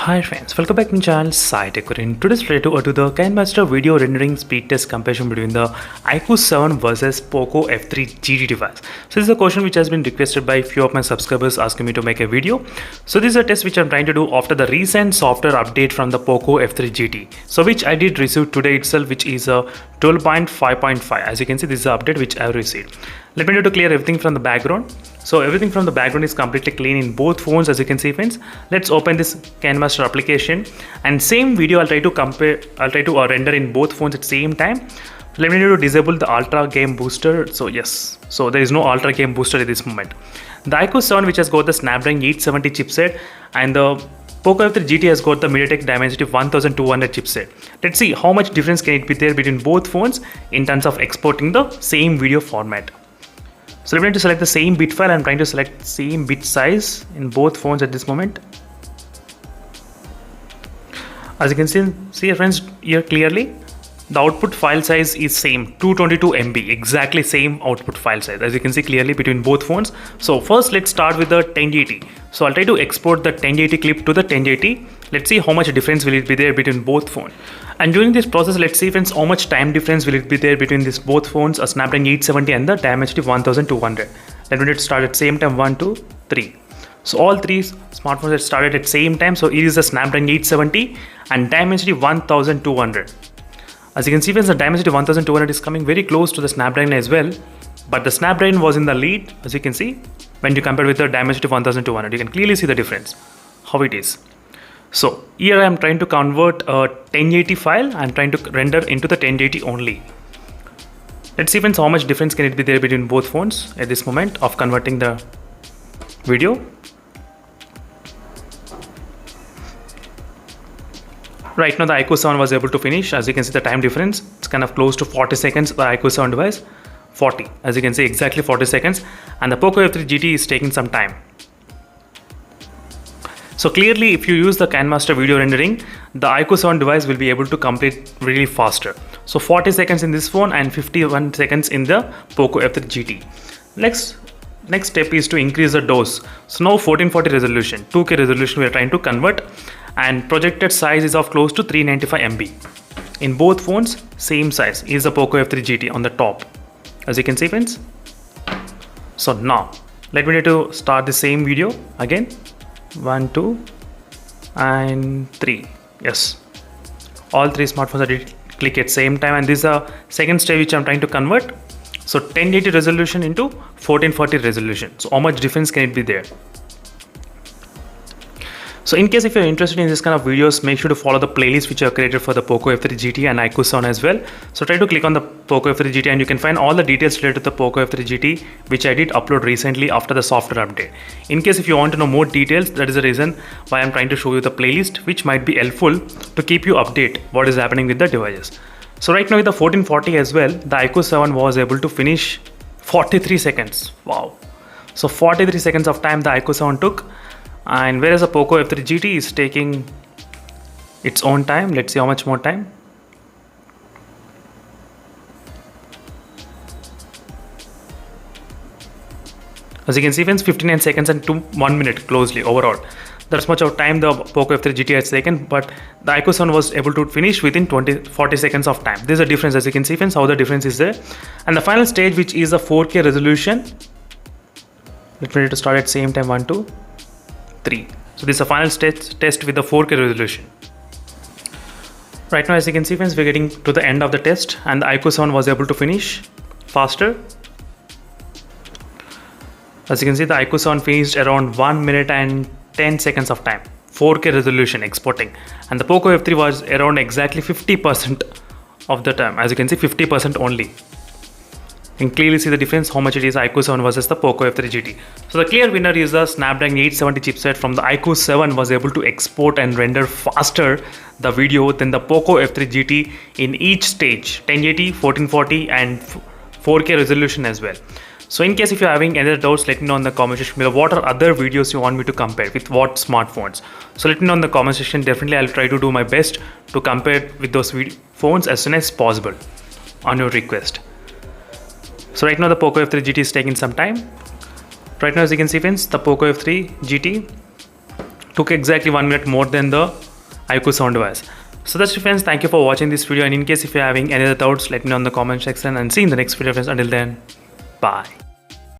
Hi friends, welcome back to my channel Sai Tech. In today's video to the KineMaster video rendering speed test comparison between the iQOO 7 versus POCO F3 GT device. So this is a question which has been requested by a few of my subscribers asking me to make a video. So this is a test which I'm trying to do after the recent software update from the POCO F3 GT. So which I did receive today itself, which is a 12.5.5. As you can see, this is the update which I have received. Let me do to clear everything from the background. So everything from the background is completely clean in both phones, as you can see friends. Let's open this KineMaster application and same video I'll try to render in both phones at the same time. Let me do to disable the Ultra Game Booster. So yes, so there is no Ultra Game Booster at this moment. The iQOO 7 which has got the Snapdragon 870 chipset and the POCO F3 GT has got the MediaTek Dimensity 1200 chipset. Let's see how much difference can it be there between both phones in terms of exporting the same video format. So let me select the same bit file. I'm trying to select same bit size in both phones at this moment. As you can see friends here clearly, the output file size is same, 222 MB, exactly same output file size, as you can see clearly between both phones. So first let's start with the 1080. So I'll try to export the 1080 clip to the 1080. Let's see how much difference will it be there between both phones. And during this process, let's see friends how much time difference will it be there between these both phones, a Snapdragon 870 and the Dimensity 1200. Let me start at same time, 1, 2, 3. So all three smartphones that started at same time. So it is the Snapdragon 870 and Dimensity 1200. As you can see friends, the Dimensity 1200 is coming very close to the Snapdragon as well, but the Snapdragon was in the lead, as you can see. When you compare with the Dimensity 1200, you can clearly see the difference, how it is. So here I am trying to convert a 1080 file. I am trying to render into the 1080 only. Let's see friends how much difference can it be there between both phones at this moment of converting the video. Right now the iQOO 7 was able to finish. As you can see the time difference, it's kind of close to 40 seconds. The iQOO 7 device 40, as you can see exactly 40 seconds, and the POCO F3 GT is taking some time. So clearly if you use the KineMaster video rendering, the iQOO 7 device will be able to complete really faster. So 40 seconds in this phone and 51 seconds in the POCO F3 GT. Next step is to increase the dose. So now 1440 resolution, 2K resolution we are trying to convert, and projected size is of close to 395 MB. In both phones, same size is the POCO F3 GT on the top, as you can see friends. So now let me to start the same video again. 1, 2 and 3. Yes, all three smartphones are click at same time, and this is the second stage which I'm trying to convert. So 1080 resolution into 1440 resolution. So how much difference can it be there? So in case if you're interested in this kind of videos, make sure to follow the playlist which I have created for the POCO F3 GT and iQOO 7 as well. So try to click on the POCO F3 GT and you can find all the details related to the POCO F3 GT which I did upload recently after the software update. In case if you want to know more details, that is the reason why I'm trying to show you the playlist, which might be helpful to keep you update what is happening with the devices. So right now with the 1440 as well, the iQOO 7 was able to finish 43 seconds. Wow. So 43 seconds of time the iQOO 7 took, and whereas the POCO F3 GT is taking its own time. Let's see how much more time. As you can see friends, 59 seconds and 1 minute closely overall. That's much of time the POCO F3 GT has taken, but the iQOO 7 was able to finish within 40 seconds of time. There's a difference, as you can see friends, how the difference is there. And the final stage, which is the 4K resolution. Let me start at same time, 1, 2, 3. So this is the final test with the 4K resolution. Right now, as you can see friends, we're getting to the end of the test, and the iQOO 7 was able to finish faster. As you can see, the iQOO 7 finished around 1 minute and 10 seconds of time, 4K resolution exporting, and the POCO F3 was around exactly 50% of the time. As you can see, 50% only. You can clearly see the difference how much it is iQOO 7 versus the POCO F3 GT. So the clear winner is the Snapdragon 870 chipset from the iQOO 7 was able to export and render faster the video than the POCO F3 GT in each stage, 1080, 1440 and 4K resolution as well. So in case if you're having any other doubts, let me know in the comment section below. What are other videos you want me to compare with what smartphones? So let me know in the comment section. Definitely I'll try to do my best to compare with those phones as soon as possible on your request. So right now the POCO F3 GT is taking some time. Right now, as you can see friends, the POCO F3 GT took exactly 1 minute more than the iQOO 7 device. So that's it friends, thank you for watching this video, and in case if you're having any other doubts, let me know in the comment section, and see you in the next video friends. Until then, bye.